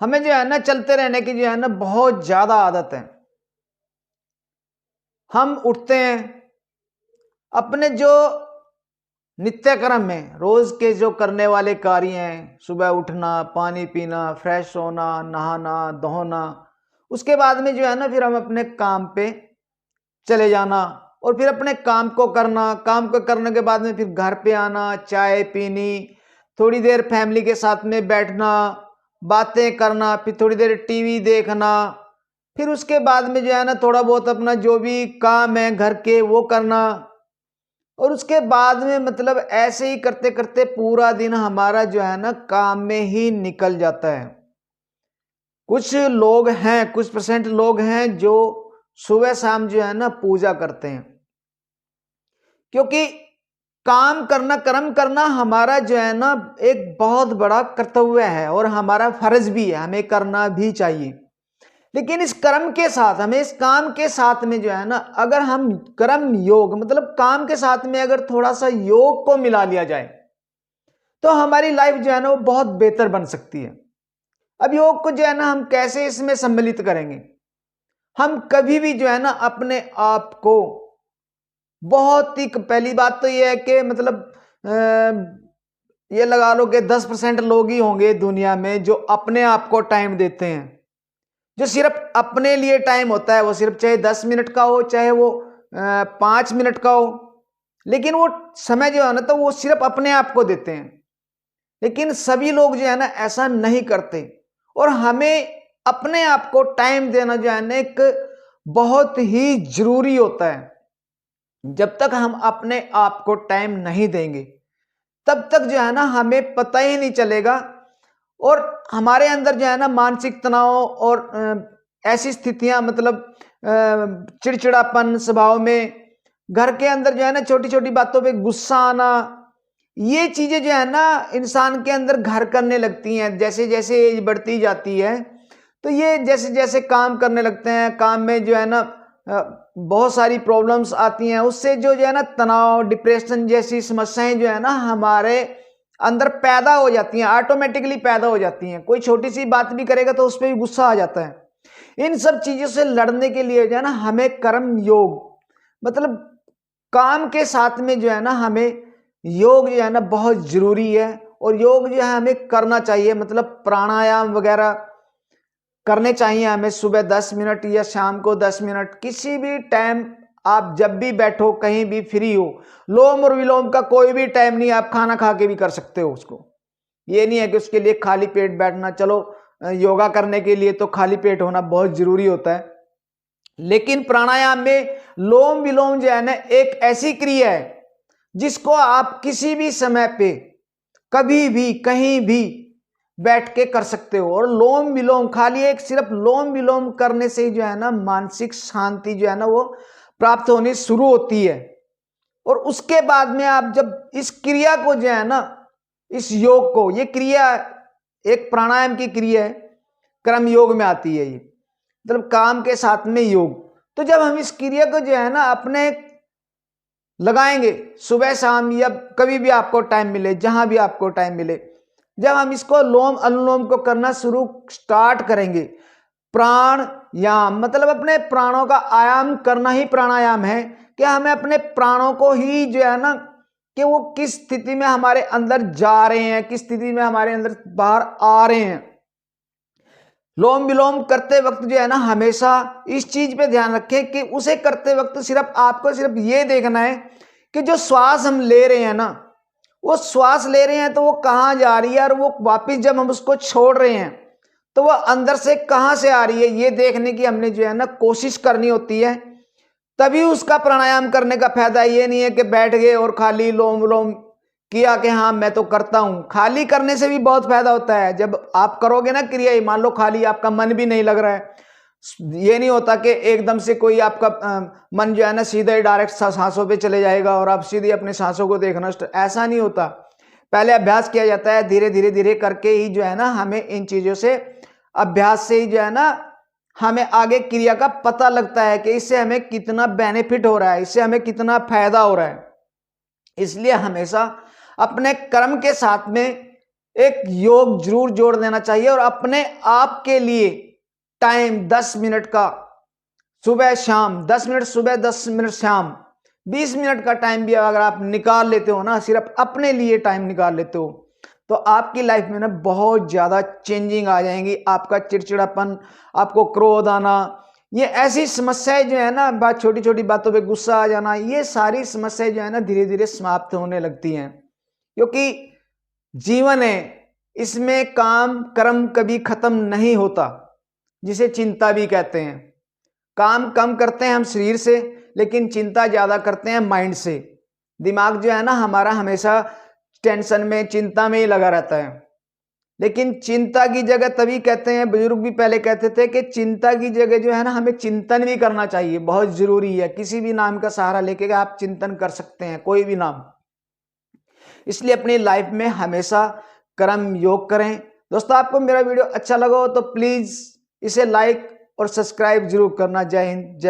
हमें जो है ना चलते रहने की जो है ना बहुत ज्यादा आदत है। हम उठते हैं, अपने जो नित्य कर्म में रोज के जो करने वाले कार्य हैं, सुबह उठना, पानी पीना, फ्रेश होना, नहाना धोना, उसके बाद में जो है ना फिर हम अपने काम पे चले जाना और फिर अपने काम को करना। काम को करने के बाद में फिर घर पे आना, चाय पीनी, थोड़ी देर फैमिली के साथ में बैठना, बातें करना, फिर थोड़ी देर टीवी देखना, फिर उसके बाद में जो है ना थोड़ा बहुत अपना जो भी काम है घर के वो करना। और उसके बाद में मतलब ऐसे ही करते करते पूरा दिन हमारा जो है ना काम में ही निकल जाता है। कुछ लोग हैं, कुछ परसेंट लोग हैं जो सुबह शाम जो है ना पूजा करते हैं, क्योंकि काम करना, कर्म करना हमारा जो है ना एक बहुत बड़ा कर्तव्य है और हमारा फर्ज भी है, हमें करना भी चाहिए। लेकिन इस कर्म के साथ, हमें इस काम के साथ में जो है ना, अगर हम कर्म योग मतलब काम के साथ में अगर थोड़ा सा योग को मिला लिया जाए तो हमारी लाइफ जो है ना वो बहुत बेहतर बन सकती है। अब योग को जो है ना हम कैसे इसमें सम्मिलित करेंगे? हम कभी भी जो है ना अपने आप को बहुत ही, पहली बात तो ये है कि मतलब ये लगा लो कि 10% लोग ही होंगे दुनिया में जो अपने आप को टाइम देते हैं। जो सिर्फ अपने लिए टाइम होता है वो सिर्फ चाहे 10 मिनट का हो, चाहे वो 5 मिनट का हो, लेकिन वो समय जो है ना तो वो सिर्फ अपने आप को देते हैं। लेकिन सभी लोग जो है ना ऐसा नहीं करते और हमें अपने आप को टाइम देना जो है ना एक बहुत ही जरूरी होता है। जब तक हम अपने आप को टाइम नहीं देंगे तब तक जो है ना हमें पता ही नहीं चलेगा और हमारे अंदर जो है ना मानसिक तनाव और ऐसी स्थितियां मतलब चिड़चिड़ापन स्वभाव में, घर के अंदर जो है ना छोटी छोटी बातों पे गुस्सा आना, ये चीजें जो है ना इंसान के अंदर घर करने लगती हैं। जैसे जैसे एज बढ़ती जाती है तो ये जैसे जैसे काम करने लगते हैं, काम में जो है ना बहुत सारी प्रॉब्लम्स आती हैं, उससे जो है ना तनाव, डिप्रेशन जैसी समस्याएं जो है ना हमारे अंदर पैदा हो जाती हैं, ऑटोमेटिकली पैदा हो जाती हैं। कोई छोटी सी बात भी करेगा तो उस पर भी गुस्सा आ जाता है। इन सब चीजों से लड़ने के लिए जो है ना हमें कर्म योग मतलब काम के साथ में जो है ना हमें योग जो है ना बहुत जरूरी है और योग जो है हमें करना चाहिए। मतलब प्राणायाम वगैरह करने चाहिए हमें, सुबह 10 मिनट या शाम को 10 मिनट, किसी भी टाइम आप जब भी बैठो, कहीं भी फ्री हो। लोम और विलोम का कोई भी टाइम नहीं, आप खाना खा के भी कर सकते हो उसको। ये नहीं है कि उसके लिए खाली पेट बैठना। चलो योगा करने के लिए तो खाली पेट होना बहुत जरूरी होता है, लेकिन प्राणायाम में लोम विलोम जो है ना एक ऐसी क्रिया है जिसको आप किसी भी समय पे, कभी भी, कहीं भी बैठ के कर सकते हो। और लोम विलोम, खाली एक सिर्फ लोम विलोम करने से जो है ना मानसिक शांति जो है ना वो प्राप्त होनी शुरू होती है। और उसके बाद में आप जब इस क्रिया को जो है ना, इस योग को, ये क्रिया एक प्राणायाम की क्रिया है, कर्म योग में आती है ये, मतलब काम के साथ में योग। तो जब हम इस क्रिया को जो है ना अपने लगाएंगे सुबह शाम या कभी भी आपको टाइम मिले, जहां भी आपको टाइम मिले, जब हम इसको लोम अनुलोम को करना शुरू स्टार्ट करेंगे, प्राणायाम मतलब अपने प्राणों का आयाम करना ही प्राणायाम है कि हमें अपने प्राणों को ही जो है ना कि वो किस स्थिति में हमारे अंदर जा रहे हैं, किस स्थिति में हमारे अंदर बाहर आ रहे हैं। लोम विलोम करते वक्त जो है ना हमेशा इस चीज पे ध्यान रखें कि उसे करते वक्त सिर्फ आपको सिर्फ ये देखना है कि जो श्वास हम ले रहे हैं ना, वो श्वास ले रहे हैं तो वो कहाँ जा रही है और वो वापिस जब हम उसको छोड़ रहे हैं तो वो अंदर से कहाँ से आ रही है, ये देखने की हमने जो है ना कोशिश करनी होती है। तभी उसका प्राणायाम करने का फायदा। ये नहीं है कि बैठ गए और खाली लोम विलोम किया कि हाँ मैं तो करता हूं। खाली करने से भी बहुत फायदा होता है। जब आप करोगे ना क्रिया, मान लो खाली आपका मन भी नहीं लग रहा है, ये नहीं होता कि एकदम से कोई आपका मन जो है ना सीधा ही डायरेक्ट सांसों पे चले जाएगा और आप सीधे अपने सांसों को देखना, ऐसा नहीं होता। पहले अभ्यास किया जाता है, धीरे धीरे धीरे करके ही जो है ना हमें इन चीजों से, अभ्यास से ही जो है ना हमें आगे क्रिया का पता लगता है कि इससे हमें कितना बेनिफिट हो रहा है, इससे हमें कितना फायदा हो रहा है। इसलिए हमेशा अपने कर्म के साथ में एक योग जरूर जोड़ देना चाहिए और अपने आप के लिए टाइम 10 मिनट का सुबह शाम, 10 मिनट सुबह 10 मिनट शाम, 20 मिनट का टाइम भी अगर आप निकाल लेते हो ना, सिर्फ अपने लिए टाइम निकाल लेते हो, तो आपकी लाइफ में ना बहुत ज्यादा चेंजिंग आ जाएंगी। आपका चिड़चिड़ापन, आपको क्रोध आना, ये ऐसी समस्याएं जो है ना, बात छोटी छोटी बातों पे गुस्सा आ जाना, ये सारी समस्याएं जो है ना धीरे धीरे समाप्त होने लगती हैं। क्योंकि जीवन है, इसमें काम कर्म कभी खत्म नहीं होता, जिसे चिंता भी कहते हैं। काम कम करते हैं हम शरीर से, लेकिन चिंता ज्यादा करते हैं माइंड से। दिमाग जो है ना हमारा हमेशा टेंशन में, चिंता में ही लगा रहता है। लेकिन चिंता की जगह, तभी कहते हैं, बुजुर्ग भी पहले कहते थे कि चिंता की जगह जो है ना हमें चिंतन भी करना चाहिए, बहुत जरूरी है। किसी भी नाम का सहारा लेके आप चिंतन कर सकते हैं, कोई भी नाम। इसलिए अपनी लाइफ में हमेशा कर्म योग करें। दोस्तों, आपको मेरा वीडियो अच्छा लगा हो तो प्लीज इसे लाइक और सब्सक्राइब जरूर करना। जय हिंद, जय